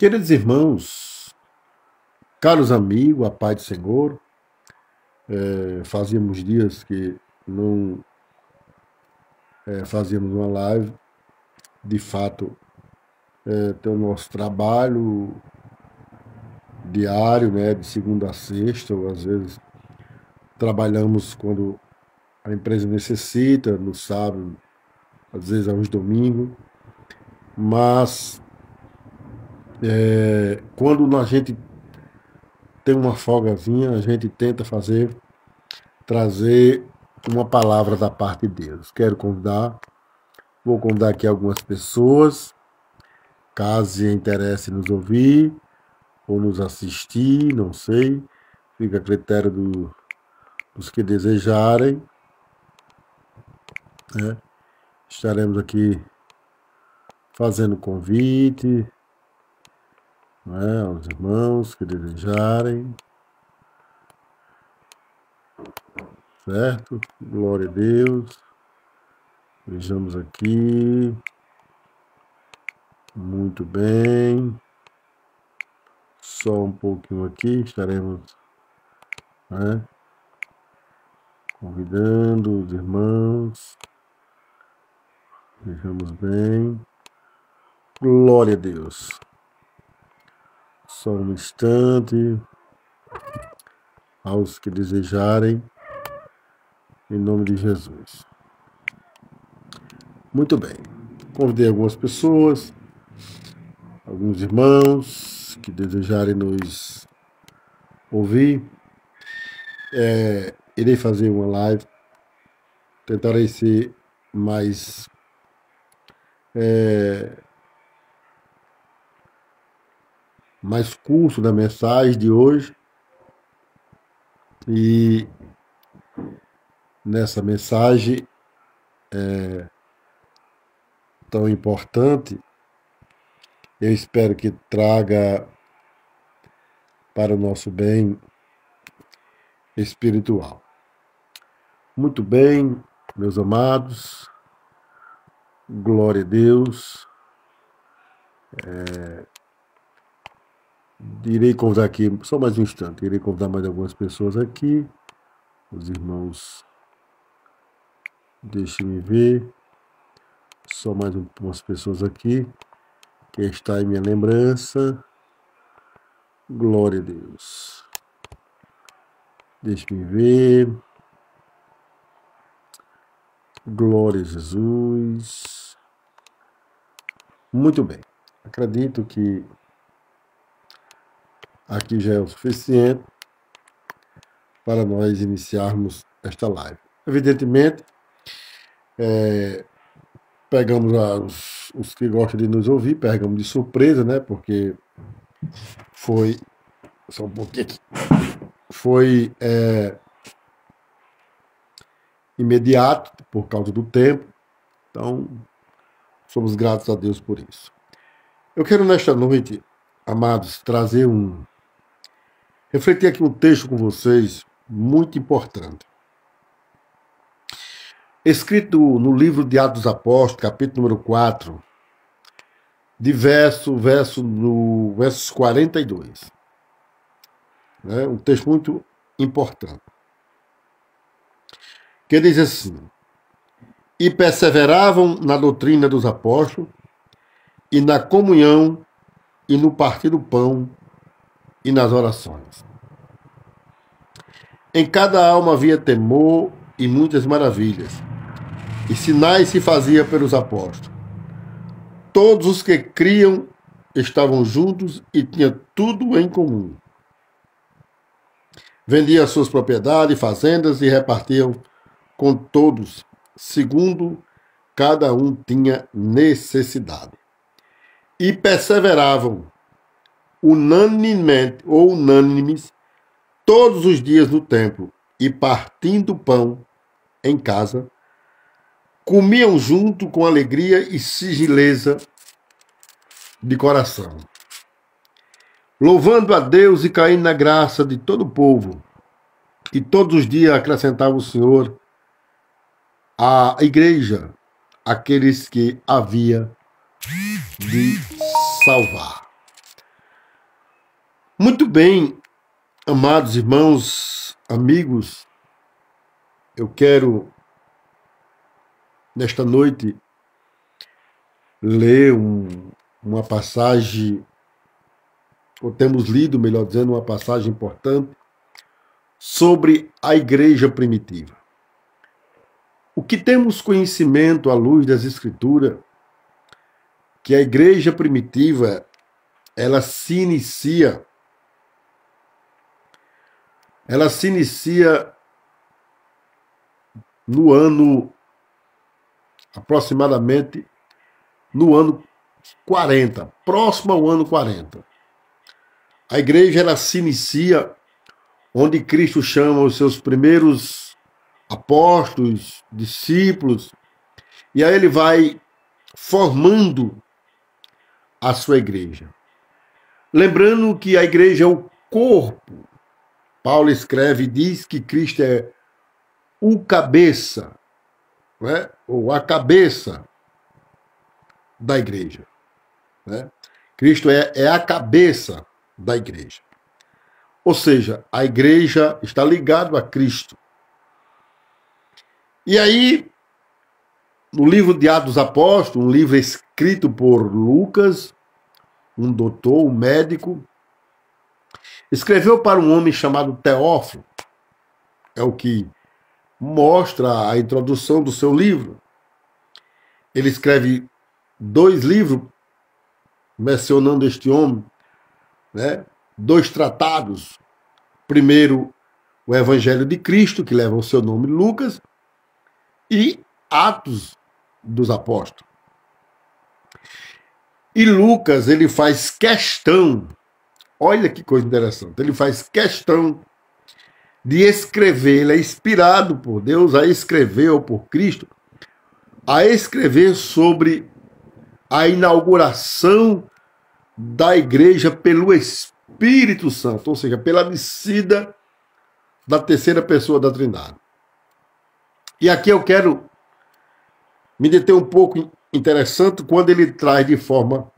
Queridos irmãos, caros amigos, a paz do Senhor, fazíamos dias que não fazíamos uma live. De fato, tem o nosso trabalho diário, né, de segunda a sexta, ou às vezes trabalhamos quando a empresa necessita, no sábado, às vezes aos domingos, mas quando a gente tem uma folgazinha, a gente tenta trazer uma palavra da parte de Deus. Vou convidar aqui algumas pessoas, caso se interesse nos ouvir ou nos assistir, não sei, fica a critério dos que desejarem, né? Estaremos aqui fazendo convite, né, aos irmãos que desejarem, certo? Glória a Deus. Vejamos aqui. Muito bem. Só um pouquinho aqui, estaremos, né, convidando os irmãos. Vejamos bem. Glória a Deus. Só um instante. Aos que desejarem, em nome de Jesus. Muito bem. Convidei algumas pessoas, alguns irmãos que desejarem nos ouvir. Irei fazer uma live. Tentarei ser mais curto da mensagem de hoje. E nessa mensagem tão importante, eu espero que traga para o nosso bem espiritual. Muito bem, meus amados, glória a Deus. Irei convidar aqui, só mais um instante, irei convidar mais algumas pessoas aqui, os irmãos, deixem-me ver, só mais umas pessoas aqui, que está em minha lembrança. Glória a Deus. Deixe-me ver. Glória a Jesus. Muito bem. Acredito que aqui já é o suficiente para nós iniciarmos esta live. Evidentemente, pegamos os que gostam de nos ouvir, pegamos de surpresa, né? Porque foi só um pouquinho aqui. Foi imediato por causa do tempo. Então, somos gratos a Deus por isso. Eu quero nesta noite, amados, refletir aqui um texto com vocês muito importante. Escrito no livro de Atos dos Apóstolos, capítulo número 4, de versos 42. Né? Um texto muito importante. Que diz assim: e perseveravam na doutrina dos apóstolos, e na comunhão, e no partir do pão, e nas orações. Em cada alma havia temor e muitas maravilhas, e sinais se fazia pelos apóstolos. Todos os que criam estavam juntos e tinham tudo em comum. Vendiam suas propriedades e fazendas e repartiam com todos, segundo cada um tinha necessidade. E perseveravam unânimes, todos os dias no templo, e partindo pão em casa, comiam junto com alegria e sigileza de coração, louvando a Deus e caindo na graça de todo o povo. E todos os dias acrescentava o Senhor à igreja aqueles que havia de salvar. Muito bem, amados irmãos, amigos, eu quero, nesta noite, ler uma passagem, ou temos lido, melhor dizendo, uma passagem importante sobre a igreja primitiva. O que temos conhecimento à luz das Escrituras, que a igreja primitiva, ela se inicia no ano, aproximadamente, no ano 40, próximo ao ano 40. A igreja, ela se inicia onde Cristo chama os seus primeiros apóstolos, discípulos, e aí ele vai formando a sua igreja. Lembrando que a igreja é o corpo. Paulo escreve e diz que Cristo é o cabeça, né? Ou a cabeça da igreja. Né? Cristo é a cabeça da igreja. Ou seja, a igreja está ligada a Cristo. E aí, no livro de Atos dos Apóstolos, um livro escrito por Lucas, um doutor, um médico, escreveu para um homem chamado Teófilo, é o que mostra a introdução do seu livro. Ele escreve 2 livros mencionando este homem, né? 2 tratados. Primeiro, o Evangelho de Cristo, que leva o seu nome Lucas, e Atos dos Apóstolos. E Lucas, ele faz questão, olha que coisa interessante, ele faz questão de escrever, ele é inspirado por Deus a escrever, ou por Cristo, a escrever sobre a inauguração da igreja pelo Espírito Santo, ou seja, pela descida da terceira pessoa da Trindade. E aqui eu quero me deter um pouco interessante quando ele traz de forma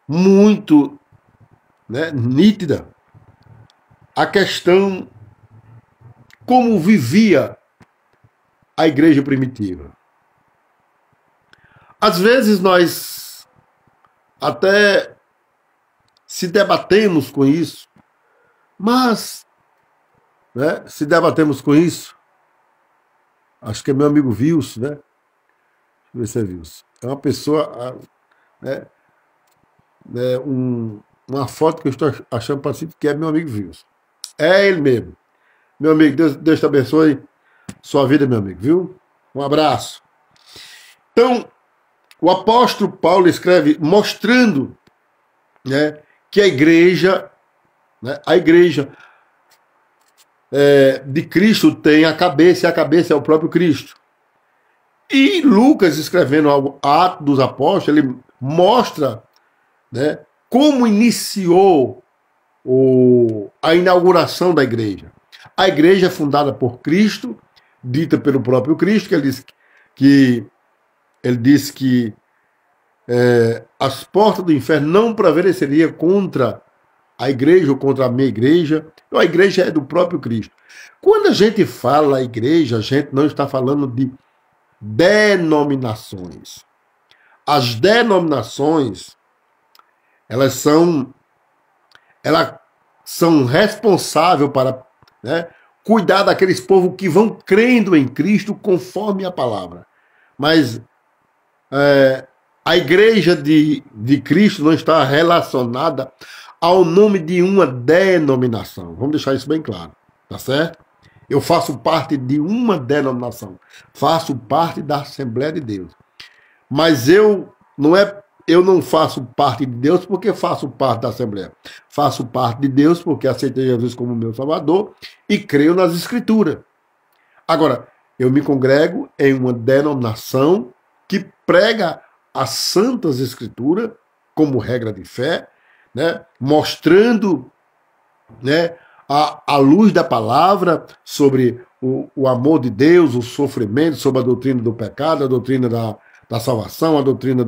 muito, né, nítida a questão como vivia a igreja primitiva. Às vezes nós até se debatemos com isso, mas, né, se debatemos com isso, acho que é meu amigo Wilson, né? Deixa eu ver se é Wilson. É uma pessoa, né, uma foto que eu estou achando parecido que é meu amigo Wilson. É ele mesmo. Meu amigo, Deus te abençoe sua vida, meu amigo, viu? Um abraço. Então, o apóstolo Paulo escreve mostrando, né, que a igreja, né, de Cristo tem a cabeça, e a cabeça é o próprio Cristo. E Lucas, escrevendo o Atos dos Apóstolos, ele mostra, né, como iniciou a inauguração da igreja. A igreja é fundada por Cristo, dita pelo próprio Cristo, que ele disse que as portas do inferno não prevaleceriam contra a igreja ou contra a minha igreja. Então, a igreja é do próprio Cristo. Quando a gente fala igreja, a gente não está falando de denominações. As denominações, elas são responsáveis para, né, cuidar daqueles povos que vão crendo em Cristo conforme a palavra. Mas a igreja de Cristo não está relacionada ao nome de uma denominação. Vamos deixar isso bem claro, tá certo? Eu faço parte de uma denominação, faço parte da Assembleia de Deus. Mas eu não faço parte de Deus porque faço parte da Assembleia. Faço parte de Deus porque aceitei Jesus como meu Salvador e creio nas Escrituras. Agora, eu me congrego em uma denominação que prega as Santas Escrituras como regra de fé, né, mostrando, né, a luz da palavra sobre o amor de Deus, o sofrimento, sobre a doutrina do pecado, a doutrina da salvação, a doutrina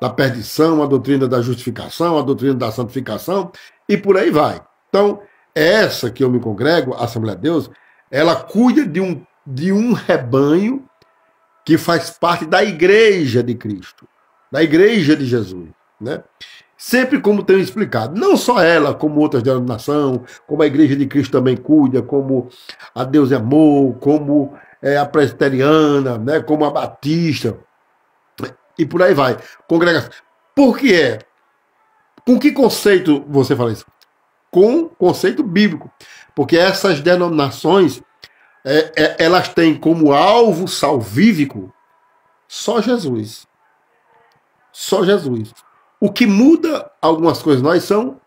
da perdição, a doutrina da justificação, a doutrina da santificação e por aí vai. Então, essa que eu me congrego, a Assembleia de Deus, ela cuida de um rebanho que faz parte da igreja de Cristo, da igreja de Jesus, né? Sempre como tenho explicado, não só ela, como outras denominações, como a igreja de Cristo também cuida, como a Deus é Amor, como a presbiteriana, né? Como a batista, e por aí vai. Congregação. Por que é? Com que conceito você fala isso? Com conceito bíblico. Porque essas denominações, elas têm como alvo salvífico só Jesus. Só Jesus. O que muda algumas coisas nós são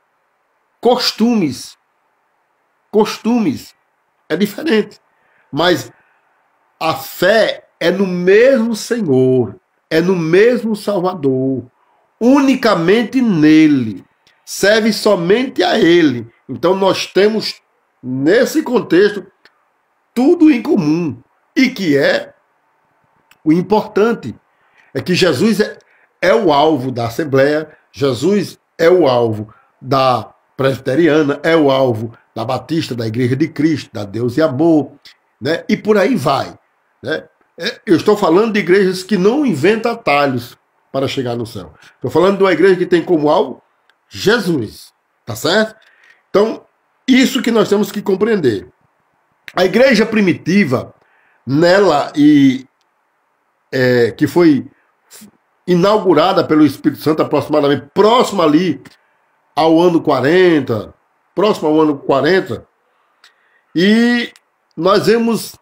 costumes. Costumes. É diferente. Mas a fé é no mesmo Senhor, é no mesmo Salvador, unicamente nele, serve somente a ele. Então nós temos, nesse contexto, tudo em comum. E que é o importante, é que Jesus é o alvo da Assembleia, Jesus é o alvo da presbiteriana, é o alvo da Batista, da Igreja de Cristo, da Deus e Amor, né? E por aí vai, né? Eu estou falando de igrejas que não inventam atalhos para chegar no céu. Estou falando de uma igreja que tem como alvo Jesus, tá certo? Então, isso que nós temos que compreender. A igreja primitiva, nela que foi inaugurada pelo Espírito Santo aproximadamente, próximo ali ao ano 40, próximo ao ano 40, e nós vemos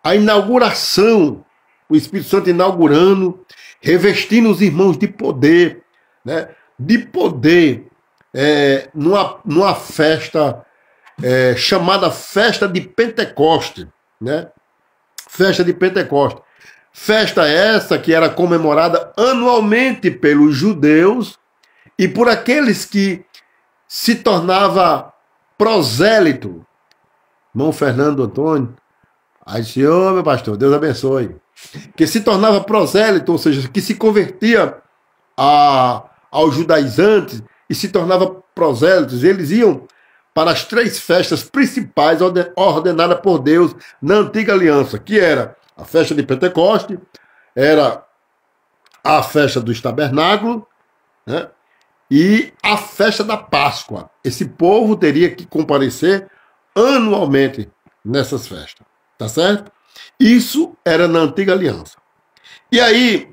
a inauguração, o Espírito Santo inaugurando, revestindo os irmãos de poder, né? De poder, numa festa chamada Festa de Pentecoste, né? Festa de Pentecoste. Festa essa que era comemorada anualmente pelos judeus e por aqueles que se tornava prosélito. Irmão Fernando Antônio, ai senhor, meu pastor, Deus abençoe. Que se tornava prosélito, ou seja, que se convertia aos judaizantes e se tornava prosélitos. Eles iam para as 3 festas principais ordenadas por Deus na antiga aliança, que era a festa de Pentecoste, era a festa dos tabernáculos, né? E a festa da Páscoa. Esse povo teria que comparecer anualmente nessas festas, tá certo? Isso era na antiga aliança. E aí,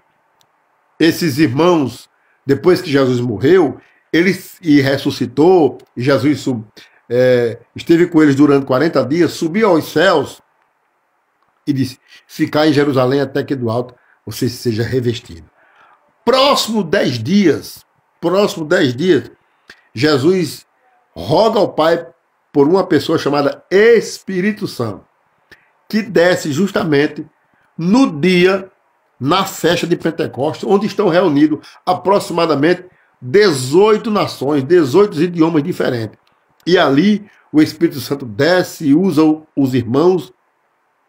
esses irmãos, depois que Jesus morreu, e ressuscitou, e Jesus esteve com eles durante 40 dias, subiu aos céus e disse: ficar em Jerusalém até que do alto você seja revestido. Próximo 10 dias, Jesus roga ao Pai por uma pessoa chamada Espírito Santo, que desce justamente no dia, na festa de Pentecostes, onde estão reunidos aproximadamente 18 nações, 18 idiomas diferentes. E ali o Espírito Santo desce e usa os irmãos,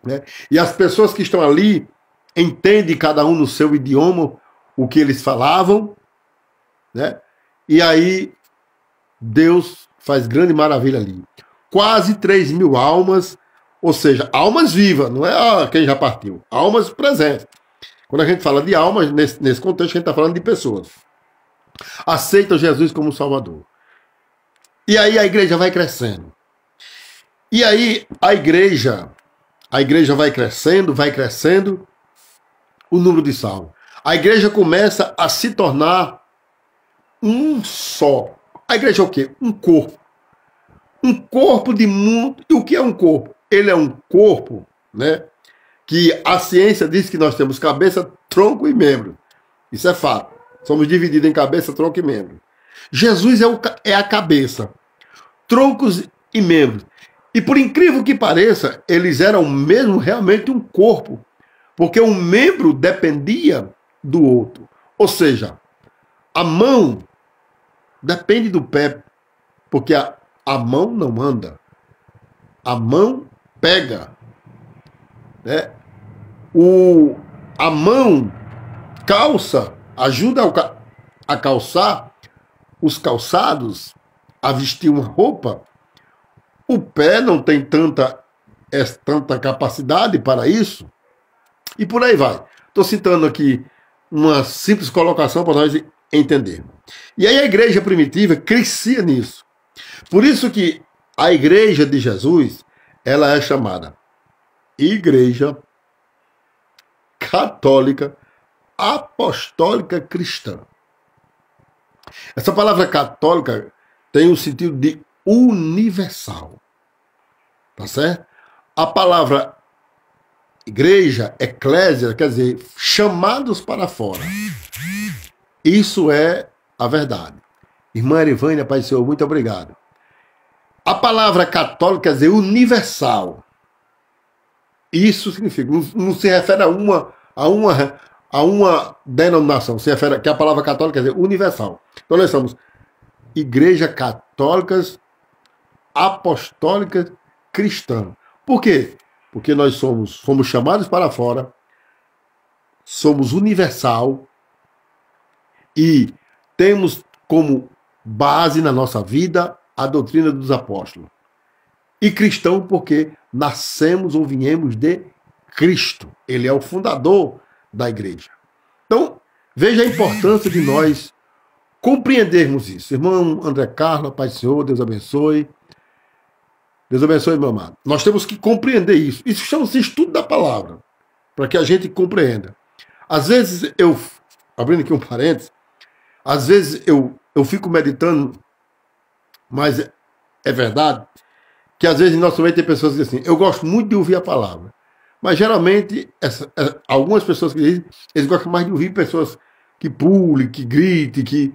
né? E as pessoas que estão ali entendem cada um no seu idioma o que eles falavam, né? E aí Deus faz grande maravilha ali. Quase 3.000 almas, ou seja, almas vivas, não é quem já partiu, almas presentes. Quando a gente fala de almas, nesse contexto, a gente está falando de pessoas. Aceitam Jesus como Salvador. E aí a igreja vai crescendo. E aí a igreja vai crescendo o número de salvos. A igreja começa a se tornar um só. A igreja é o quê? Um corpo. Um corpo de mundo. E o que é um corpo? Ele é um corpo, né? Que a ciência diz que nós temos cabeça, tronco e membro. Isso é fato. Somos divididos em cabeça, tronco e membro. Jesus é a cabeça, troncos e membros. E por incrível que pareça, eles eram mesmo realmente um corpo, porque um membro dependia do outro. Ou seja, a mão depende do pé, porque a mão não anda. A mão pega, né? A mão calça, ajuda a calçar, os calçados, a vestir uma roupa, o pé não tem tanta capacidade para isso, e por aí vai. Estou citando aqui uma simples colocação para nós entender. E aí a igreja primitiva crescia nisso. Por isso que a igreja de Jesus, ela é chamada Igreja Católica Apostólica Cristã. Essa palavra católica tem o sentido de universal. Tá certo? A palavra igreja, eclésia, quer dizer, chamados para fora. Isso é a verdade. Irmã Erivânia, Pai do Senhor, muito obrigado. A palavra católica quer dizer universal. Isso significa, não se refere a uma denominação, se refere que a palavra católica quer dizer universal. Então nós somos Igreja Católicas Apostólicas Cristã. Por quê? Porque nós fomos chamados para fora, somos universal e temos como base na nossa vida a doutrina dos apóstolos. E cristão porque nascemos ou viemos de Cristo. Ele é o fundador da igreja. Então, veja a importância de nós compreendermos isso. Irmão André Carlos, Pai do Senhor, Deus abençoe. Deus abençoe, meu amado. Nós temos que compreender isso. Isso chama-se estudo da palavra, para que a gente compreenda. Às vezes abrindo aqui um parênteses, às vezes eu fico meditando, mas é verdade, que às vezes em nosso meio tem pessoas que dizem assim, eu gosto muito de ouvir a palavra, mas geralmente algumas pessoas que dizem, eles gostam mais de ouvir pessoas que pulem, que gritem, que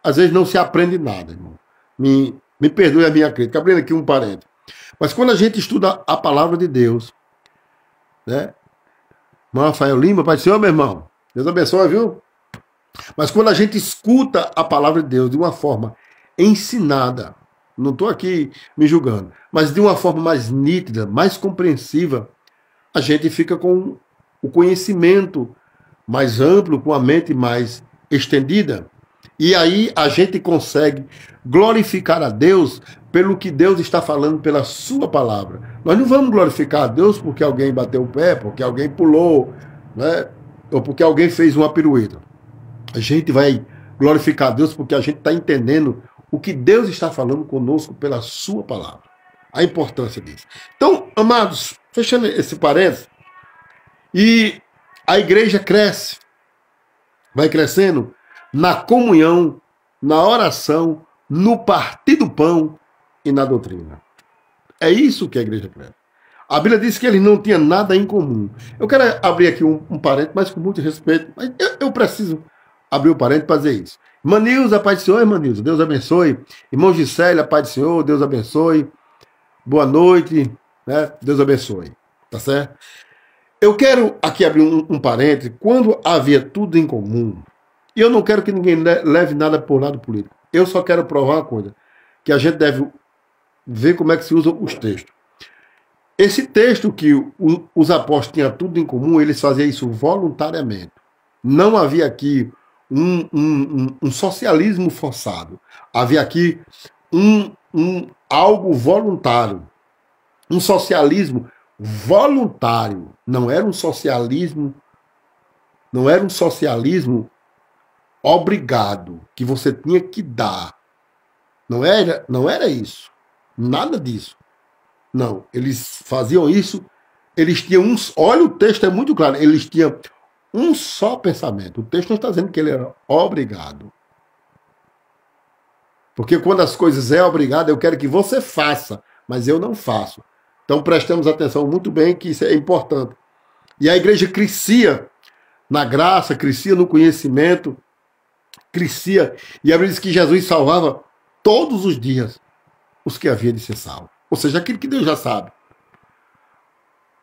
às vezes não se aprende nada, irmão. Me perdoe a minha crítica, abrindo aqui um parênteses. Mas quando a gente estuda a palavra de Deus, né? Irmão Rafael Lima, Pai do Senhor, meu irmão, Deus abençoe, viu? Mas quando a gente escuta a palavra de Deus de uma forma ensinada, não estou aqui me julgando, mas de uma forma mais nítida, mais compreensiva, a gente fica com o conhecimento mais amplo, com a mente mais estendida. E aí a gente consegue glorificar a Deus pelo que Deus está falando pela sua palavra. Nós não vamos glorificar a Deus porque alguém bateu o pé, porque alguém pulou, né? Ou porque alguém fez uma pirueta. A gente vai glorificar a Deus porque a gente está entendendo o que Deus está falando conosco pela sua palavra. A importância disso. Então, amados, fechando esse parênteses, e a igreja cresce, vai crescendo na comunhão, na oração, no partir do pão e na doutrina. É isso que a igreja cresce. A Bíblia diz que eles não tinham nada em comum. Eu quero abrir aqui um parênteses, mas com muito respeito, mas eu preciso abrir o parênteses para dizer isso. Irmã Nilza, Pai do Senhor, irmã Nilza, Deus abençoe. Irmão Gisélia, Pai do Senhor, Deus abençoe. Boa noite, né? Deus abençoe. Tá certo? Eu quero aqui abrir um parênteses. Quando havia tudo em comum, e eu não quero que ninguém leve nada por lado político. Eu só quero provar uma coisa, que a gente deve ver como é que se usam os textos. Esse texto que os apóstolos tinham tudo em comum, eles faziam isso voluntariamente. Não havia aqui um socialismo forçado. Havia aqui algo voluntário. Um socialismo voluntário. Não era um socialismo obrigado, que você tinha que dar. Não era isso. Nada disso. Não, eles faziam isso, eles tinham olha, o texto é muito claro, eles tinham um só pensamento. O texto não está dizendo que ele era obrigado. Porque quando as coisas é obrigado, eu quero que você faça, mas eu não faço. Então prestemos atenção muito bem que isso é importante. E a igreja crescia na graça, crescia no conhecimento, crescia. E a Bíblia diz que Jesus salvava todos os dias os que havia de ser salvo. Ou seja, aquilo que Deus já sabe.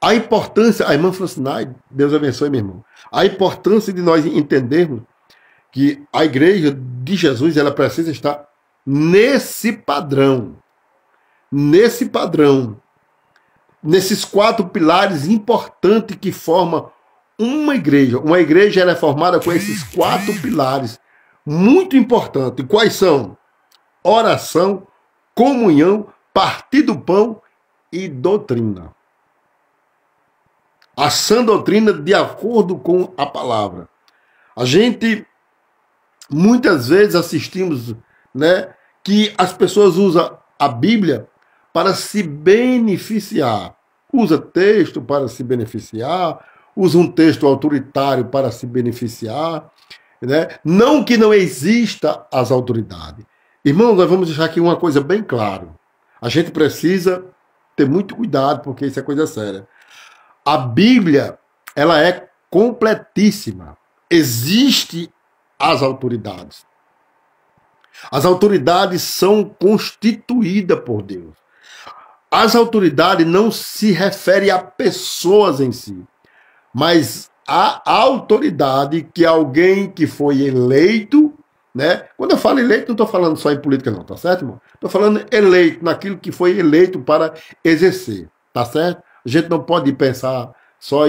A importância, a irmã Francinai, Deus abençoe, meu irmão. A importância de nós entendermos que a igreja de Jesus, ela precisa estar nesse padrão. Nesse padrão. Nesses 4 pilares importantes que formam uma igreja. Uma igreja ela é formada com esses 4 pilares. muito importantes. Quais são? Oração, comunhão, partir do pão e doutrina. A sã doutrina de acordo com a palavra. A gente, muitas vezes assistimos, né, que as pessoas usam a Bíblia para se beneficiar. Usa texto para se beneficiar, usa um texto autoritário para se beneficiar, né? Não que não exista as autoridades. Irmãos, nós vamos deixar aqui uma coisa bem clara. A gente precisa ter muito cuidado, porque isso é coisa séria. A Bíblia, ela é completíssima. Existem as autoridades. As autoridades são constituídas por Deus. As autoridades não se referem a pessoas em si, mas a autoridade que é alguém que foi eleito, né? Quando eu falo eleito, não estou falando só em política não, tá certo, irmão? Estou falando eleito, naquilo que foi eleito para exercer, tá certo? A gente não pode pensar só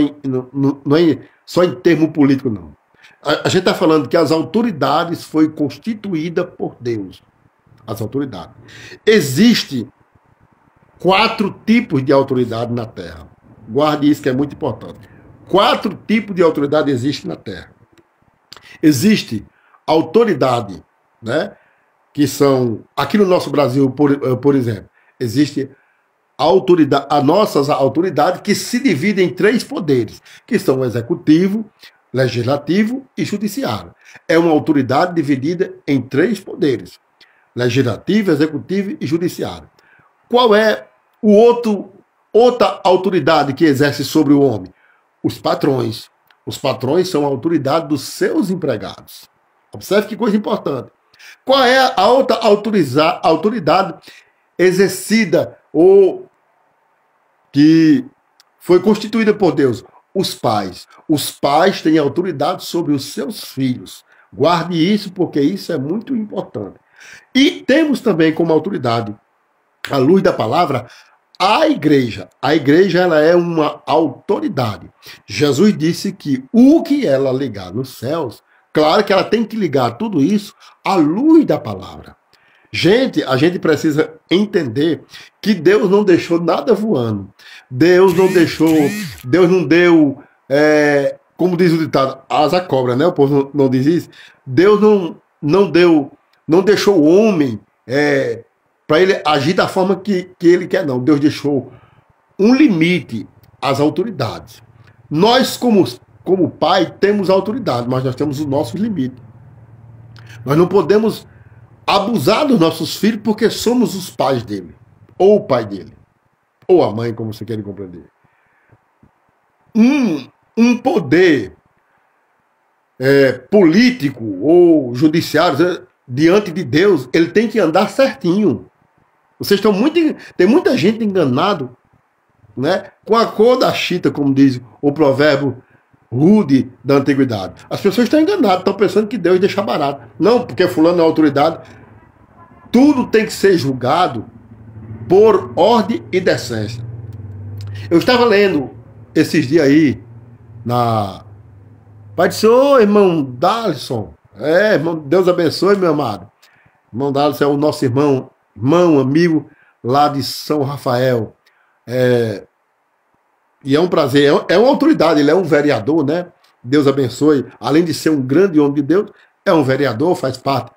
só em termo político, não. A gente está falando que as autoridades foi constituída por Deus. As autoridades. Existem 4 tipos de autoridade na Terra. Guarde isso que é muito importante. 4 tipos de autoridade existem na Terra. Existe autoridade, né? Que são, aqui no nosso Brasil, por exemplo, existe autoridade, as nossas autoridades que se dividem em 3 poderes, que são o executivo, legislativo e judiciário. É uma autoridade dividida em 3 poderes: legislativo, executivo e judiciário. Qual é outra autoridade que exerce sobre o homem? Os patrões. Os patrões são a autoridade dos seus empregados. Observe que coisa importante. Qual é a outra autoridade exercida ou que foi constituída por Deus? Os pais. Os pais têm autoridade sobre os seus filhos. Guarde isso, porque isso é muito importante. E temos também como autoridade, à luz da palavra, a igreja. A igreja, ela é uma autoridade. Jesus disse que o que ela ligar nos céus, claro que ela tem que ligar tudo isso à luz da palavra. Gente, a gente precisa entender que Deus não deixou nada voando. Deus não deu, como diz o ditado, asa à cobra, né? O povo não diz isso. Deus não deixou o homem para ele agir da forma que ele quer, não. Deus deixou um limite às autoridades. Nós, como pai, temos autoridade, mas nós temos os nossos limites. Nós não podemos abusar dos nossos filhos porque somos os pais dele, ou o pai dele, ou a mãe, como você quer compreender. Um poder político ou judiciário diante de Deus, ele tem que andar certinho. Vocês estão tem muita gente enganado, né, com a cor da chita, como diz o provérbio rude da antiguidade. As pessoas estão enganadas, estão pensando que Deus deixa barato. Não, porque fulano é autoridade. Tudo tem que ser julgado por ordem e decência. Eu estava lendo esses dias aí na Pai do Senhor, irmão Dalisson. Irmão, Deus abençoe, meu amado. Irmão Dalisson é o nosso irmão, amigo lá de São Rafael. E é um prazer, é uma autoridade, ele é um vereador, né? Deus abençoe. Além de ser um grande homem de Deus, é um vereador, faz parte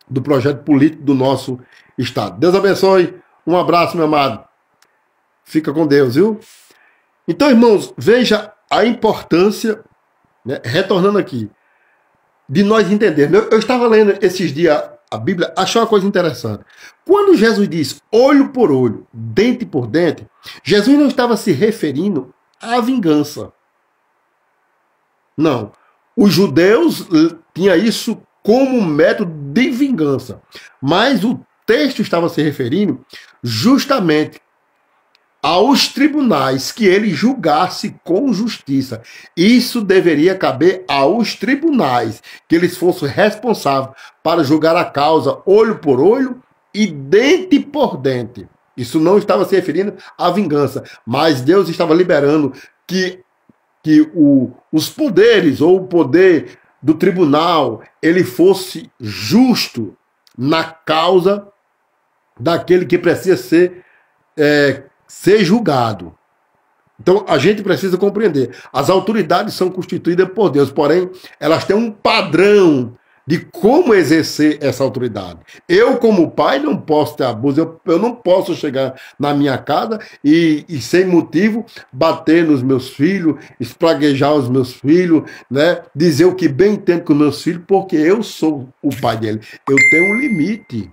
do projeto político do nosso estado. Deus abençoe. Um abraço, meu amado. Fica com Deus, viu? Então, irmãos, veja a importância, né, retornando aqui, de nós entendermos. Eu estava lendo esses dias a Bíblia, achei uma coisa interessante. Quando Jesus diz olho por olho, dente por dente, Jesus não estava se referindo à vingança. Não. Os judeus tinham isso como método de vingança. Mas o texto estava se referindo justamente aos tribunais que ele julgasse com justiça. Isso deveria caber aos tribunais, que eles fossem responsáveis para julgar a causa olho por olho e dente por dente. Isso não estava se referindo à vingança, mas Deus estava liberando que os poderes, ou o poder do tribunal ele fosse justo na causa daquele que precisa ser julgado. Então, a gente precisa compreender. As autoridades são constituídas por Deus, porém, elas têm um padrão de como exercer essa autoridade. Eu, como pai, não posso ter abuso. Eu não posso chegar na minha casa e sem motivo, bater nos meus filhos, espraguejar os meus filhos, né? Dizer o que bem entendo com os meus filhos, porque eu sou o pai dele. Eu tenho um limite.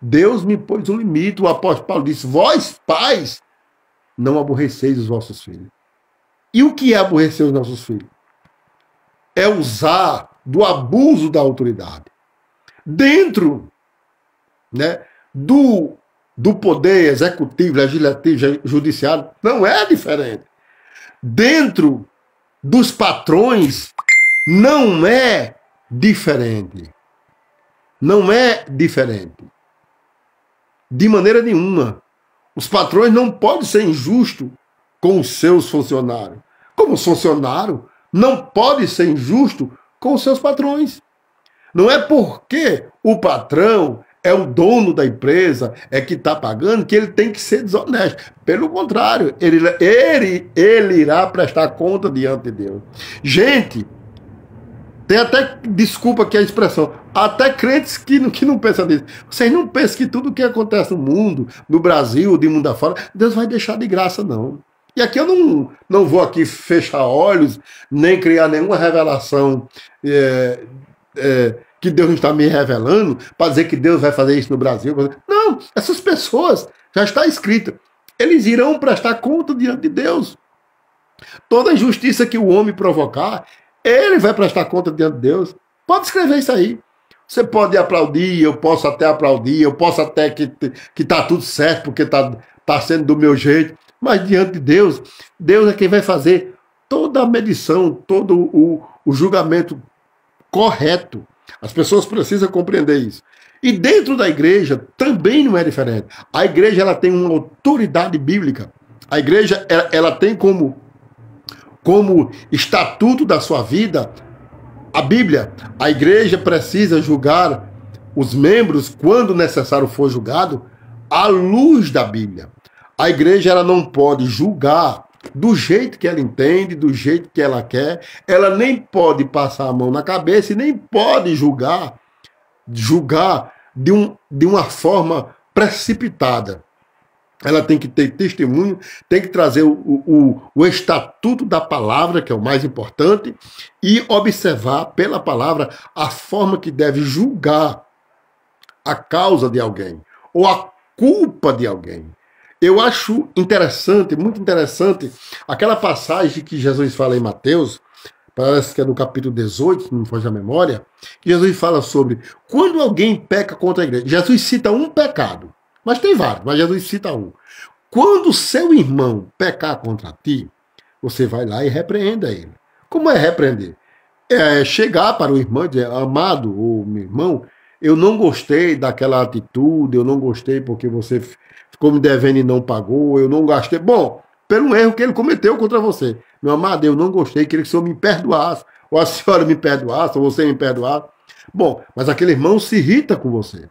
Deus me pôs um limite. O apóstolo Paulo disse, vós, pais, não aborreceis os vossos filhos. E o que é aborrecer os nossos filhos? É usar do abuso da autoridade. Dentro, né, do poder executivo, legislativo, judiciário, não é diferente. Dentro dos patrões, não é diferente. Não é diferente. De maneira nenhuma. Os patrões não podem ser injustos com os seus funcionários. Como os funcionários não podem ser injustos com os seus patrões. Não é porque o patrão é o dono da empresa, é que está pagando, que ele tem que ser desonesto. Pelo contrário, ele irá prestar conta diante de Deus. Gente, tem até, desculpa aqui a expressão, até crentes que não pensam nisso. Vocês não pensam que tudo que acontece no mundo, no Brasil, de mundo afora, Deus vai deixar de graça, não. E aqui eu não vou aqui fechar olhos, nem criar nenhuma revelação que Deus não está me revelando, para dizer que Deus vai fazer isso no Brasil. Não, essas pessoas, já está escrito, eles irão prestar conta diante de Deus. Toda injustiça que o homem provocar, ele vai prestar conta diante de Deus. Pode escrever isso aí. Você pode aplaudir, eu posso até aplaudir, eu posso até que está tudo certo, porque tá sendo do meu jeito. Mas diante de Deus, Deus é quem vai fazer toda a medição, todo o julgamento correto. As pessoas precisam compreender isso. E dentro da igreja também não é diferente. A igreja ela tem uma autoridade bíblica. A igreja ela tem como estatuto da sua vida a Bíblia. A igreja precisa julgar os membros, quando necessário for julgado, à luz da Bíblia. A igreja ela não pode julgar do jeito que ela entende, do jeito que ela quer. Ela nem pode passar a mão na cabeça e nem pode julgar de uma forma precipitada. Ela tem que ter testemunho, tem que trazer o estatuto da palavra, que é o mais importante, e observar pela palavra a forma que deve julgar a causa de alguém, ou a culpa de alguém. Eu acho interessante, muito interessante, aquela passagem que Jesus fala em Mateus, parece que é no capítulo 18, se não me foge a memória, que Jesus fala sobre quando alguém peca contra a igreja. Jesus cita um pecado, mas tem vários, mas Jesus cita um. Quando seu irmão pecar contra ti, você vai lá e repreenda ele. Como é repreender? É chegar para o irmão e dizer, amado, ou meu irmão, eu não gostei daquela atitude, eu não gostei porque você ficou me devendo e não pagou, eu não gastei. Bom, pelo erro que ele cometeu contra você. Meu amado, eu não gostei, queria que o senhor me perdoasse, ou a senhora me perdoasse, ou você me perdoasse. Bom, mas aquele irmão se irrita com você.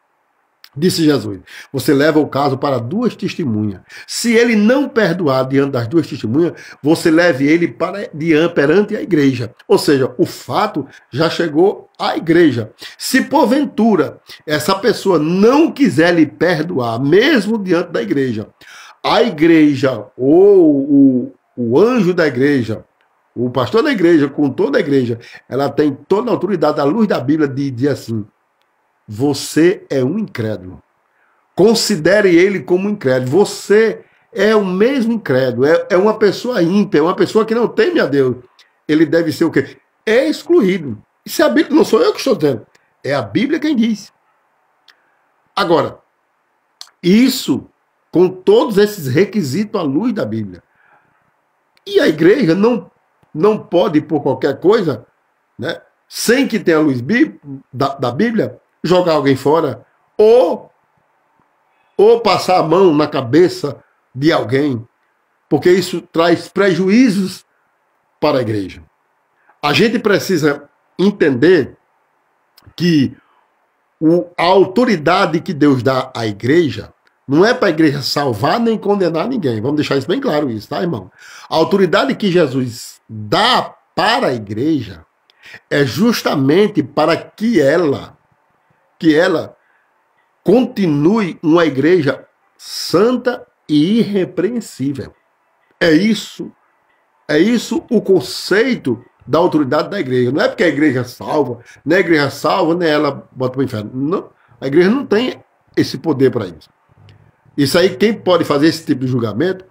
Disse Jesus, você leva o caso para duas testemunhas. Se ele não perdoar diante das duas testemunhas, você leve ele perante a igreja. Ou seja, o fato já chegou à igreja. Se porventura essa pessoa não quiser lhe perdoar, mesmo diante da igreja, a igreja ou o anjo da igreja, o pastor da igreja, com toda a igreja, ela tem toda a autoridade à luz da Bíblia de dizer assim, você é um incrédulo. Considere ele como um incrédulo. Você é o mesmo incrédulo. É uma pessoa ímpia, é uma pessoa que não teme a Deus. Ele deve ser o quê? É excluído. Isso é a Bíblia, não sou eu que estou dizendo. É a Bíblia quem diz. Agora, isso com todos esses requisitos à luz da Bíblia. E a igreja não pode, por qualquer coisa, né, sem que tenha a luz da Bíblia, jogar alguém fora ou passar a mão na cabeça de alguém, porque isso traz prejuízos para a igreja. A gente precisa entender que a autoridade que Deus dá à igreja não é para a igreja salvar nem condenar ninguém. Vamos deixar isso bem claro, isso, tá, irmão? A autoridade que Jesus dá para a igreja é justamente para que ela continue uma igreja santa e irrepreensível. É isso o conceito da autoridade da igreja. Não é porque a igreja salva, nem a igreja salva, nem ela bota para o inferno. Não, a igreja não tem esse poder para isso. Isso aí, quem pode fazer esse tipo de julgamento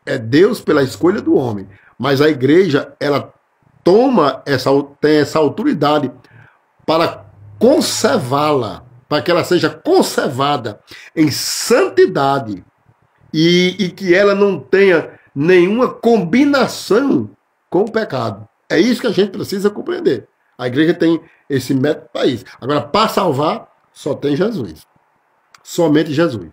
é Deus pela escolha do homem. Mas a igreja, ela tem essa autoridade para conservá-la, para que ela seja conservada em santidade e que ela não tenha nenhuma combinação com o pecado. É isso que a gente precisa compreender. A igreja tem esse método para isso. Agora, para salvar, só tem Jesus. Somente Jesus.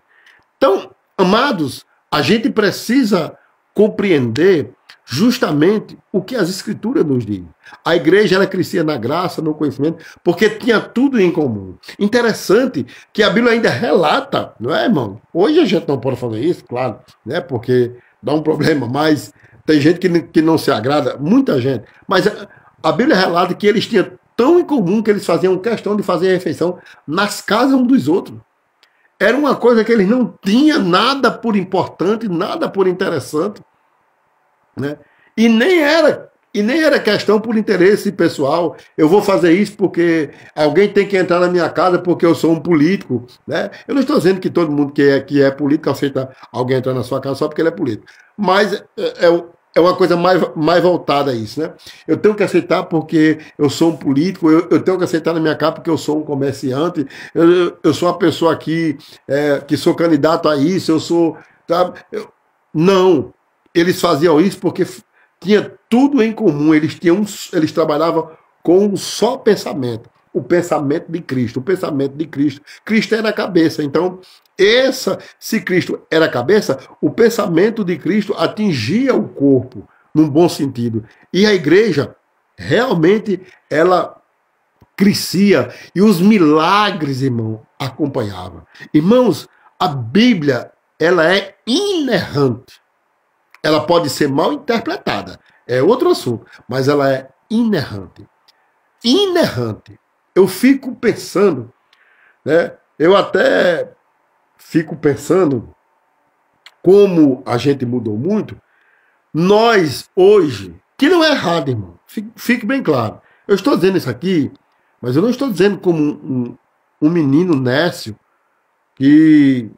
Então, amados, a gente precisa compreender justamente o que as Escrituras nos dizem. A igreja, ela crescia na graça, no conhecimento, porque tinha tudo em comum. Interessante que a Bíblia ainda relata, não é, irmão? Hoje a gente não pode fazer isso, claro, né? Porque dá um problema, mas tem gente que não se agrada, muita gente. Mas a Bíblia relata que eles tinham tão em comum que eles faziam questão de fazer a refeição nas casas um dos outros. Era uma coisa que eles não tinham nada por importante, nada por interessante, né? E nem era questão por interesse pessoal. Eu vou fazer isso porque alguém tem que entrar na minha casa porque eu sou um político, né? Eu não estou dizendo que todo mundo que é político aceita alguém entrar na sua casa só porque ele é político. Mas é uma coisa mais voltada a isso, né? Eu tenho que aceitar porque eu sou um político, eu tenho que aceitar na minha casa porque eu sou um comerciante, eu sou uma pessoa aqui que sou candidato a isso, eu sou... Sabe? Não. Eles faziam isso porque tinha tudo em comum, eles trabalhavam com um só pensamento, o pensamento de Cristo, o pensamento de Cristo. Cristo era a cabeça, então, se Cristo era a cabeça, o pensamento de Cristo atingia o corpo, num bom sentido. E a igreja, realmente, ela crescia, e os milagres, irmão, acompanhavam. Irmãos, a Bíblia, ela é inerrante. Ela pode ser mal interpretada, é outro assunto, mas ela é inerrante. Inerrante. Eu fico pensando, né? Eu até fico pensando como a gente mudou muito. Nós, hoje, que não é errado, irmão, fique bem claro. Eu estou dizendo isso aqui, mas eu não estou dizendo como um menino nécio que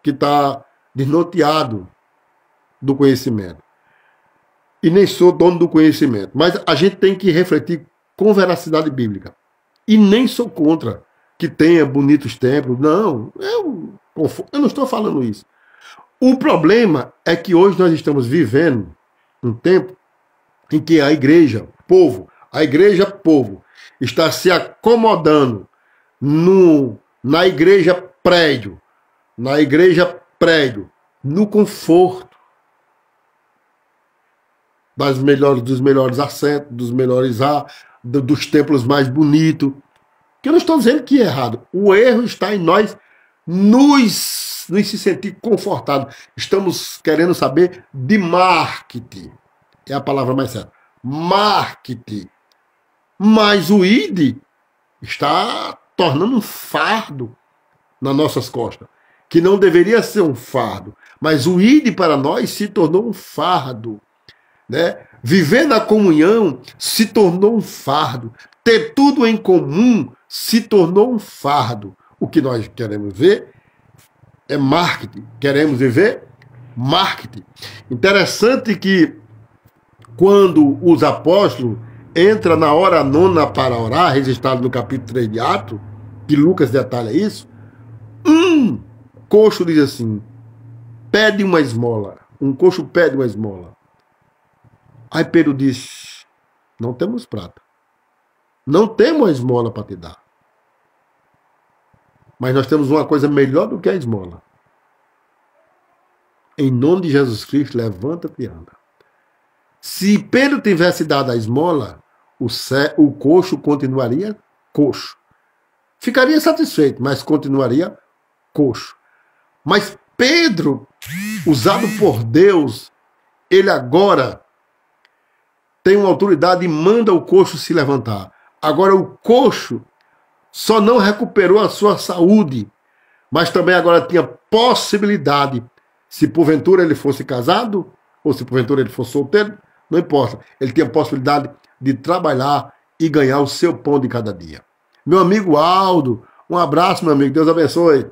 está desnorteado do conhecimento. E nem sou dono do conhecimento. Mas a gente tem que refletir com veracidade bíblica. E nem sou contra que tenha bonitos templos. Não, eu não estou falando isso. O problema é que hoje nós estamos vivendo um tempo em que a igreja, povo, está se acomodando na igreja prédio, no conforto, dos melhores assentos, dos templos mais bonitos. Que eu não estou dizendo que é errado. O erro está em nós nos se sentir confortados. Estamos querendo saber de marketing. É a palavra mais certa. Marketing. Mas o ID está tornando um fardo nas nossas costas. Que não deveria ser um fardo. Mas o ID para nós se tornou um fardo. Né? Viver na comunhão se tornou um fardo. Ter tudo em comum se tornou um fardo. O que nós queremos ver é marketing. Queremos viver marketing. Interessante que quando os apóstolos entram na hora nona para orar, registrado no capítulo 3 de Atos, que Lucas detalha isso, coxo diz assim, pede uma esmola. Um coxo pede uma esmola. Aí Pedro diz, não temos prata. Não temos a esmola para te dar. Mas nós temos uma coisa melhor do que a esmola. Em nome de Jesus Cristo, levanta-te e anda. Se Pedro tivesse dado a esmola, o coxo continuaria coxo. Ficaria satisfeito, mas continuaria coxo. Mas Pedro, usado por Deus, ele agora tem uma autoridade e manda o coxo se levantar. Agora o coxo só não recuperou a sua saúde, mas também agora tinha possibilidade, se porventura ele fosse casado, ou se porventura ele fosse solteiro, não importa. Ele tinha possibilidade de trabalhar e ganhar o seu pão de cada dia. Meu amigo Aldo, um abraço, meu amigo, Deus abençoe.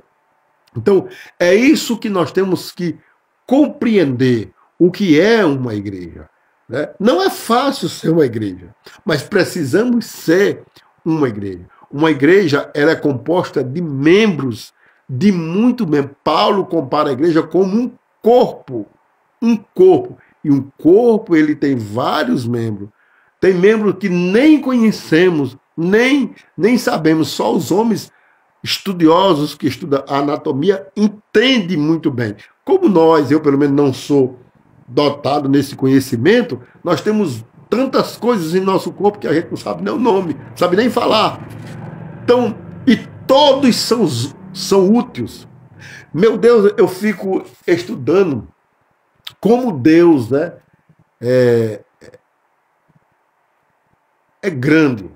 Então, é isso que nós temos que compreender, o que é uma igreja. Né? Não é fácil ser uma igreja, mas precisamos ser uma igreja. Uma igreja, ela é composta de membros, de muito membros. Paulo compara a igreja como um corpo. Um corpo. E um corpo, ele tem vários membros. Tem membros que nem conhecemos, nem sabemos. Só os homens estudiosos que estudam a anatomia entendem muito bem. Como nós, eu pelo menos não sou dotado nesse conhecimento, nós temos tantas coisas em nosso corpo que a gente não sabe nem o nome, não sabe nem falar. Então, e todos são úteis. Meu Deus, eu fico estudando como Deus, né, é grande.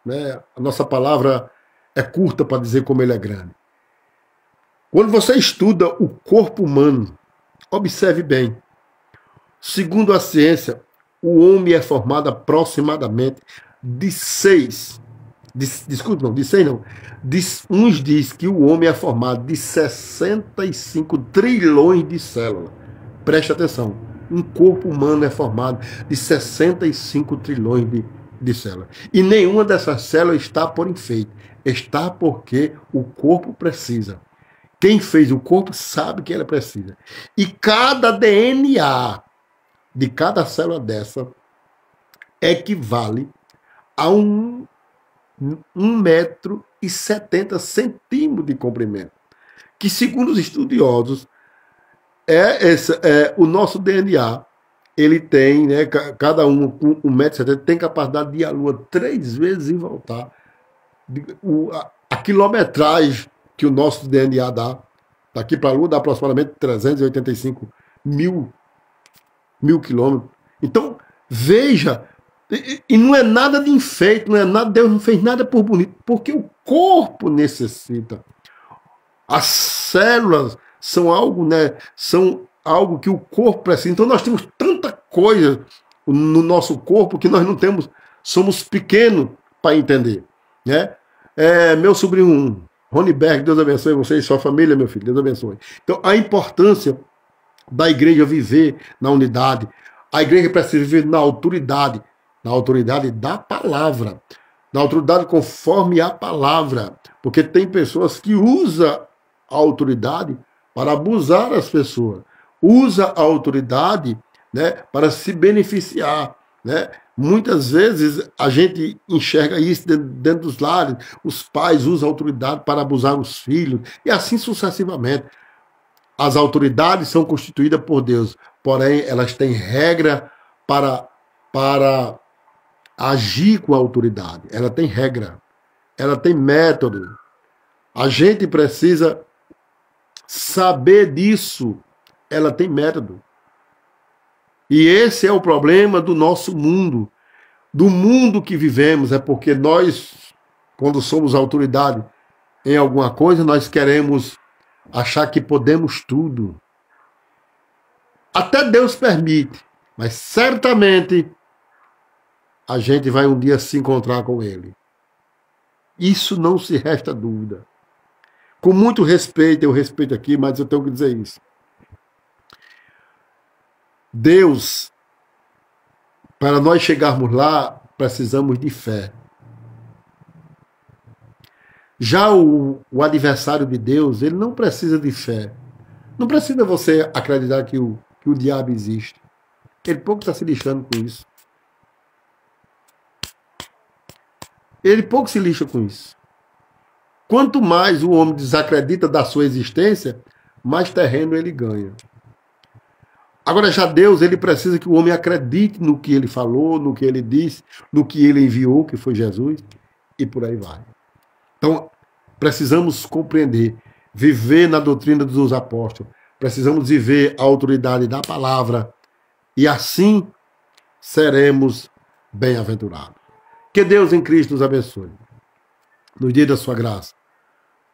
Né? A nossa palavra é curta para dizer como ele é grande. Quando você estuda o corpo humano, observe bem. Segundo a ciência, o homem é formado aproximadamente de 6. Desculpe, não, de 6 não. Uns diz que o homem é formado de 65 trilhões de células. Preste atenção. Um corpo humano é formado de 65 trilhões de células. E nenhuma dessas células está por enfeite. Está porque o corpo precisa. Quem fez o corpo sabe que ela precisa. E cada DNA de cada célula dessa equivale a 1,70 m de comprimento. Que, segundo os estudiosos, o nosso DNA, ele tem, né, cada um com 1,70 m, tem capacidade de ir à Lua 3 vezes e voltar. A quilometragem que o nosso DNA dá, daqui para a Lua, dá aproximadamente 385 mil quilômetros. Então, veja, e não é nada de enfeite, não é nada, Deus não fez nada por bonito, porque o corpo necessita. As células são algo, né, são algo que o corpo precisa. Então, nós temos tanta coisa no nosso corpo que nós não temos, somos pequenos para entender. Né? Meu sobrinho Roniberg, Deus abençoe você e sua família, meu filho, Deus abençoe. Então, a importância da igreja viver na unidade. A igreja precisa viver na autoridade da palavra, na autoridade conforme a palavra, porque tem pessoas que usam a autoridade para abusar as pessoas, usa a autoridade, né, para se beneficiar, né? Muitas vezes a gente enxerga isso dentro dos lares, os pais usam a autoridade para abusar os filhos, e assim sucessivamente. As autoridades são constituídas por Deus, porém elas têm regra para agir com a autoridade. Ela tem regra, ela tem método. A gente precisa saber disso. Ela tem método. E esse é o problema do nosso mundo, do mundo que vivemos, é porque nós, quando somos autoridade em alguma coisa, nós queremos achar que podemos tudo. Até Deus permite, mas certamente a gente vai um dia se encontrar com Ele. Isso não se resta dúvida. Com muito respeito, eu respeito aqui, mas eu tenho que dizer isso. Deus, para nós chegarmos lá, precisamos de fé. Já o adversário de Deus, ele não precisa de fé. Não precisa você acreditar que o diabo existe. Ele pouco está se lixando com isso. Ele pouco se lixa com isso. Quanto mais o homem desacredita da sua existência, mais terreno ele ganha. Agora, já Deus, ele precisa que o homem acredite no que ele falou, no que ele disse, no que ele enviou, que foi Jesus, e por aí vai. Então, precisamos compreender, viver na doutrina dos apóstolos, precisamos viver a autoridade da palavra, e assim seremos bem-aventurados. Que Deus em Cristo nos abençoe, no dia da sua graça,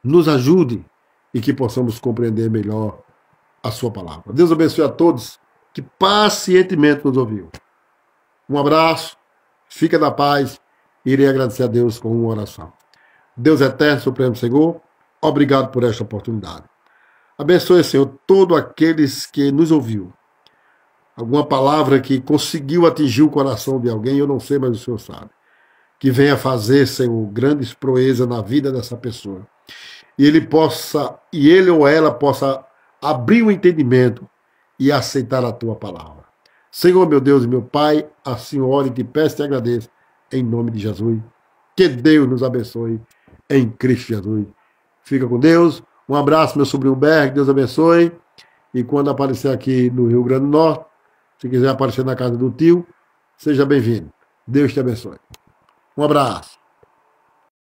nos ajude e que possamos compreender melhor a sua palavra. Deus abençoe a todos que pacientemente nos ouviu. Um abraço, fica na paz e irei agradecer a Deus com uma oração. Deus eterno, Supremo Senhor, obrigado por esta oportunidade. Abençoe, Senhor, todos aqueles que nos ouviu. Alguma palavra que conseguiu atingir o coração de alguém, eu não sei, mas o Senhor sabe. Que venha fazer, Senhor, grandes proezas na vida dessa pessoa. E ele ou ela possa abrir o entendimento e aceitar a tua palavra. Senhor, meu Deus e meu Pai, assim oro e te peço e te agradeço, em nome de Jesus. Que Deus nos abençoe, em Cristo Jesus. Fica com Deus. Um abraço, meu sobrinho Berg, Deus abençoe. E quando aparecer aqui no Rio Grande do Norte, se quiser aparecer na casa do tio, seja bem-vindo. Deus te abençoe. Um abraço.